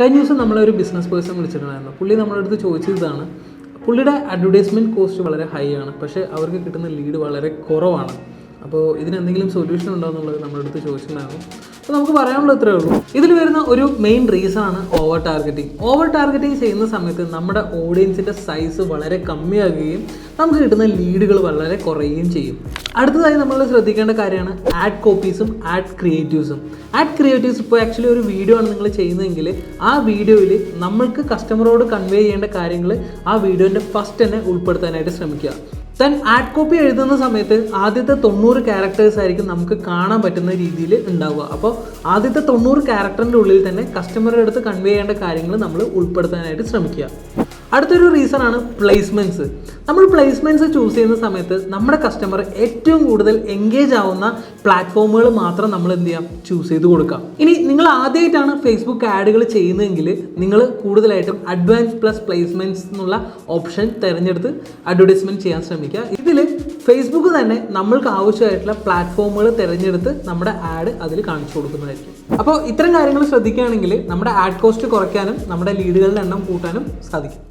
കഴിഞ്ഞ ദിവസം നമ്മളൊരു ബിസിനസ് പേഴ്സൺ വിളിച്ചിട്ടുണ്ടായിരുന്നു. പുള്ളി നമ്മുടെ അടുത്ത് ചോദിച്ചതാണ്, പുള്ളിയുടെ അഡ്വർടൈസ്മെൻറ്റ് കോസ്റ്റ് വളരെ ഹൈ ആണ്, പക്ഷേ അവർക്ക് കിട്ടുന്ന ലീഡ് വളരെ കുറവാണ്. അപ്പോൾ ഇതിനെന്തെങ്കിലും സൊല്യൂഷൻ ഉണ്ടോ എന്നുള്ളത് നമ്മുടെ അടുത്ത് ചോദിച്ചിട്ടുണ്ടായിരുന്നു. അപ്പോൾ നമുക്ക് പറയാനുള്ളത് ഇത്രയേ ഉള്ളൂ. ഇതിൽ വരുന്ന ഒരു മെയിൻ റീസൺ ആണ് ഓവർ ടാർഗറ്റിംഗ്. ഓവർ ടാർഗറ്റിംഗ് ചെയ്യുന്ന സമയത്ത് നമ്മുടെ ഓഡിയൻസിൻ്റെ സൈസ് വളരെ കമ്മിയാകുകയും നമുക്ക് കിട്ടുന്ന ലീഡുകൾ വളരെ കുറയുകയും ചെയ്യും. അടുത്തതായി നമ്മൾ ശ്രദ്ധിക്കേണ്ട കാര്യമാണ് ആഡ് കോപ്പീസും ആഡ് ക്രിയേറ്റീവ്സും. ആഡ് ക്രിയേറ്റീവ്സ് ഇപ്പോൾ ആക്ച്വലി ഒരു വീഡിയോ ആണ് നിങ്ങൾ ചെയ്യുന്നതെങ്കിൽ ആ വീഡിയോയിൽ നമ്മൾക്ക് കസ്റ്റമറോട് കൺവേ ചെയ്യേണ്ട കാര്യങ്ങൾ ആ വീഡിയോൻ്റെ ഫസ്റ്റ് തന്നെ ഉൾപ്പെടുത്താനായിട്ട് ശ്രമിക്കുക. ദെൻ ആഡ് കോപ്പി എഴുതുന്ന സമയത്ത് ആദ്യത്തെ 90 ക്യാരക്ടേഴ്സ് ആയിരിക്കും നമുക്ക് കാണാൻ പറ്റുന്ന രീതിയിൽ ഉണ്ടാവുക. അപ്പോൾ ആദ്യത്തെ 90 ക്യാരക്ടറിൻ്റെ ഉള്ളിൽ തന്നെ കസ്റ്റമറുടെ അടുത്ത് കൺവേ ചെയ്യേണ്ട കാര്യങ്ങൾ നമ്മൾ ഉൾപ്പെടുത്താനായിട്ട് ശ്രമിക്കുക. അടുത്തൊരു റീസൺ ആണ് പ്ലേസ്മെൻറ്റ്സ്. നമ്മൾ പ്ലേസ്മെൻറ്റ്സ് ചൂസ് ചെയ്യുന്ന സമയത്ത് നമ്മുടെ കസ്റ്റമർ ഏറ്റവും കൂടുതൽ എൻഗേജ് ആവുന്ന പ്ലാറ്റ്ഫോമുകൾ മാത്രം നമ്മൾ എന്ത് ചെയ്യാം, ചൂസ് ചെയ്ത് കൊടുക്കാം. ഇനി നിങ്ങൾ ആദ്യമായിട്ടാണ് ഫേസ്ബുക്ക് ആഡുകൾ ചെയ്യുന്നതെങ്കിൽ നിങ്ങൾ കൂടുതലായിട്ടും അഡ്വാൻസ് പ്ലസ് പ്ലേസ്മെൻറ്റ്സ് എന്നുള്ള ഓപ്ഷൻ തിരഞ്ഞെടുത്ത് അഡ്വർടൈസ്മെൻറ്റ് ചെയ്യാൻ ശ്രമിക്കുക. ഇതിൽ ഫേസ്ബുക്ക് തന്നെ നമ്മൾക്ക് ആവശ്യമായിട്ടുള്ള പ്ലാറ്റ്ഫോമുകൾ തിരഞ്ഞെടുത്ത് നമ്മുടെ ആഡ് അതിൽ കാണിച്ചു കൊടുക്കുന്നതായിരിക്കും. അപ്പോൾ ഇത്തരം കാര്യങ്ങൾ ശ്രദ്ധിക്കുകയാണെങ്കിൽ നമ്മുടെ ആഡ് കോസ്റ്റ് കുറയ്ക്കാനും നമ്മുടെ ലീഡുകളുടെ എണ്ണം കൂട്ടാനും സാധിക്കും.